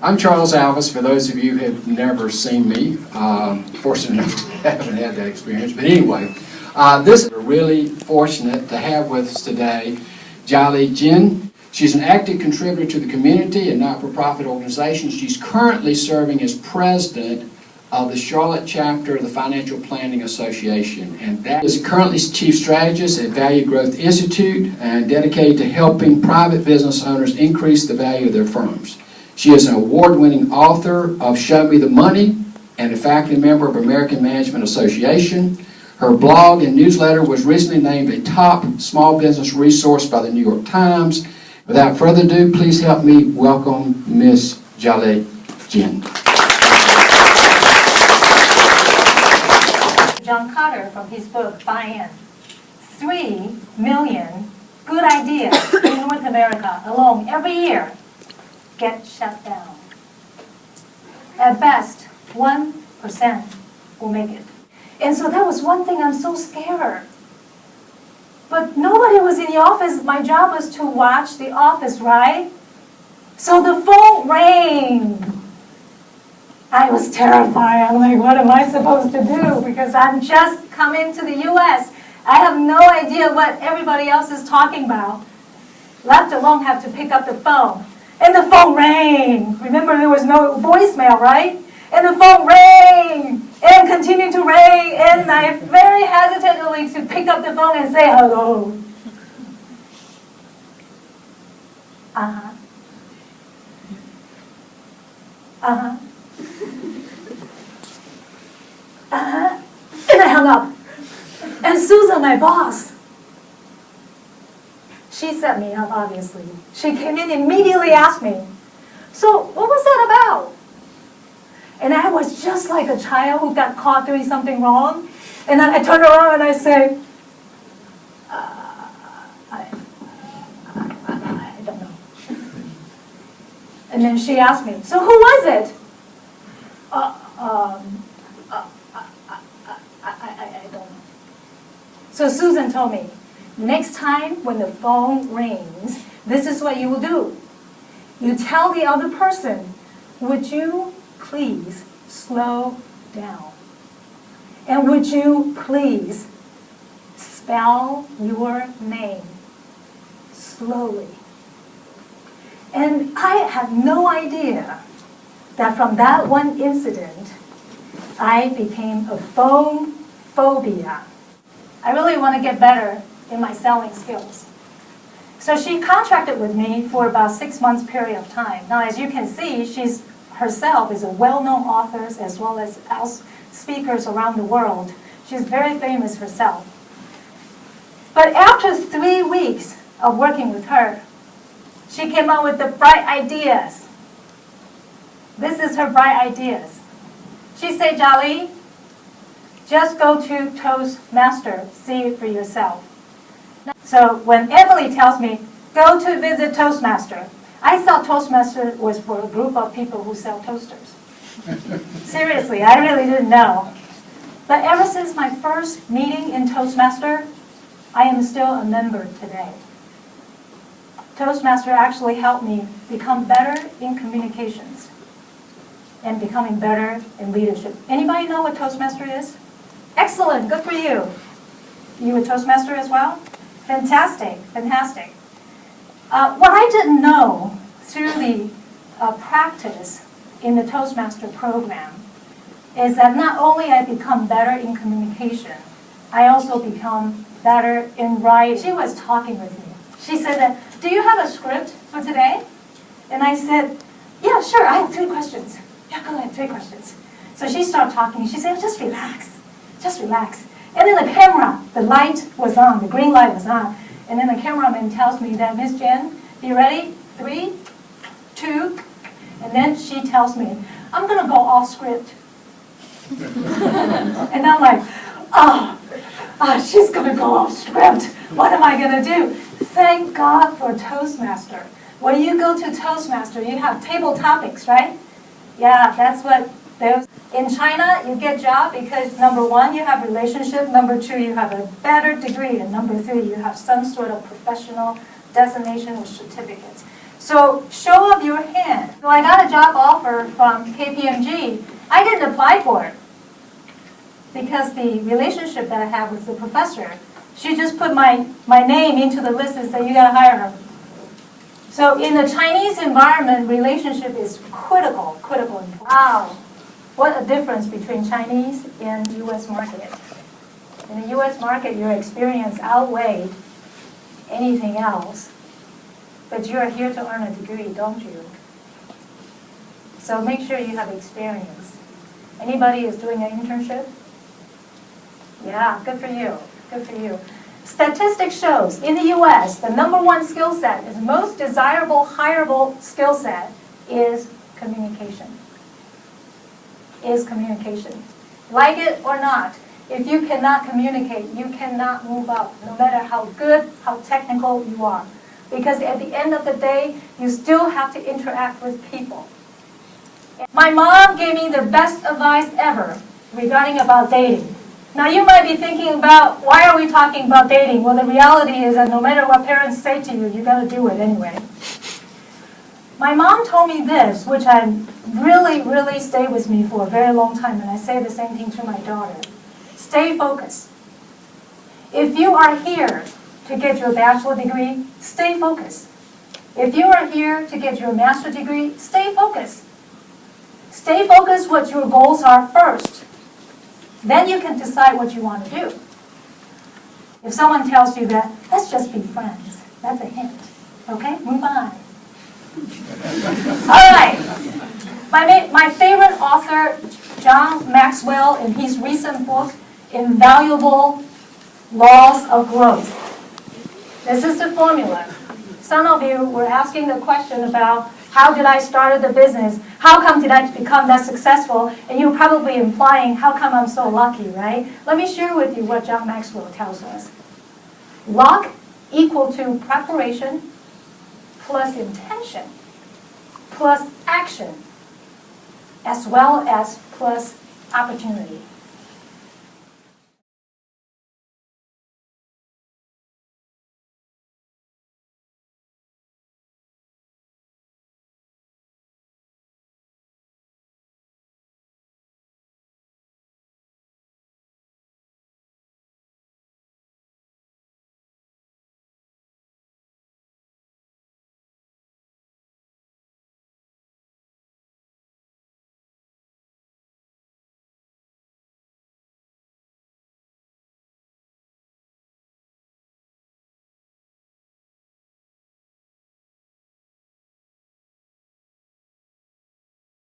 I'm Charles Alvis, for those of you who have never seen me. Fortunately, I haven't had that experience. But anyway, this is really fortunate to have with us today Chia-Li Chien. She's an active contributor to the community and not-for-profit organizations. She's currently serving as president of the Charlotte chapter of the Financial Planning Association, and that is currently chief strategist at Value Growth Institute and dedicated to helping private business owners increase the value of their firms. She is an award-winning author of Show Me the Money and a faculty member of American Management Association. Her blog and newsletter was recently named a top small business resource by the New York Times. Without further ado, please help me welcome Ms. Chia-Li Chien. John Carter, from his book, Buy-In. 3 million good ideas in North America alone every year get shut down. At best, 1% will make it. And so that was one thing I'm so scared. But nobody was in the office. My job was to watch the office, right? So the phone rang. I was terrified. I'm like, what am I supposed to do? Because I'm just coming to the U.S. I have no idea what everybody else is talking about, let alone have to pick up the phone. And the phone rang. Remember, there was no voicemail, right? And the phone rang and continued to ring. And I very hesitantly to pick up the phone and say hello. Uh-huh. Uh-huh. Uh-huh. And I hung up. And Susan, my boss, she set me up, obviously. She came in and immediately asked me, so what was that about? And I was just like a child who got caught doing something wrong. And then I turned around and I said, I don't know. And then she asked me, so who was it? I don't know. So Susan told me, next time when the phone rings, this is what you will do. You tell the other person, would you please slow down? And would you please spell your name slowly? And I had no idea that from that one incident, I became a phone phobia. I really want to get better in my selling skills. So she contracted with me for about 6 months period of time. Now, as you can see, she's herself is a well-known author as well as speakers around the world. She's very famous herself. But after 3 weeks of working with her, she came up with the bright ideas. This is her bright ideas. She said, Chia-Li, just go to Toastmaster, see it for yourself. So when Emily tells me, go to visit Toastmaster, I thought Toastmaster was for a group of people who sell toasters. Seriously, I really didn't know. But ever since my first meeting in Toastmaster, I am still a member today. Toastmaster actually helped me become better in communications and becoming better in leadership. Anybody know what Toastmaster is? Excellent, good for you. You a Toastmaster as well? Fantastic, fantastic. What I didn't know through the practice in the Toastmaster program is that not only I become better in communication, I also become better in writing. She was talking with me. She said that, do you have a script for today? And I said, yeah, sure, I have 3 questions. Yeah, go ahead, 3 questions. So she started talking. She said, just relax, just relax. And then the camera, the light was on, the green light was on. And then the cameraman tells me that, Miss Chien, you ready? 3, 2, and then she tells me, I'm going to go off script. And I'm like, she's going to go off script. What am I going to do? Thank God for Toastmaster. When you go to Toastmaster, you have table topics, right? Yeah, that's what those. In China, you get job because number 1, you have relationship. Number 2, you have a better degree. And number 3, you have some sort of professional designation or certificate. So show up your hand. So I got a job offer from KPMG. I didn't apply for it because the relationship that I have with the professor, she just put my name into the list and said, you got to hire her. So in the Chinese environment, relationship is critical. Wow, what a difference between Chinese and U.S. market. In the U.S. market, your experience outweighed anything else. But you're here to earn a degree, don't you? So make sure you have experience. Anybody is doing an internship? Yeah, good for you. Good for you. Statistics shows in the U.S. the #1 skill set is most desirable, hireable skill set is communication. Like it or not, if you cannot communicate, you cannot move up, no matter how good, how technical you are. Because at the end of the day, you still have to interact with people. My mom gave me the best advice ever regarding about dating. Now you might be thinking about, why are we talking about dating? Well, the reality is that no matter what parents say to you, you got to do it anyway. My mom told me this, which I really stayed with me for a very long time, and I say the same thing to my daughter. Stay focused. If you are here to get your bachelor degree, stay focused. If you are here to get your master degree, stay focused. Stay focused what your goals are first. Then you can decide what you want to do. If someone tells you that, let's just be friends, that's a hint. Okay, move on. All right. My favorite author, John Maxwell, in his recent book, Invaluable Laws of Growth. This is the formula. Some of you were asking the question about how did I start the business? How come did I become that successful? And you're probably implying, how come I'm so lucky, right? Let me share with you what John Maxwell tells us. Luck equal to preparation plus intention plus action as well as plus opportunity.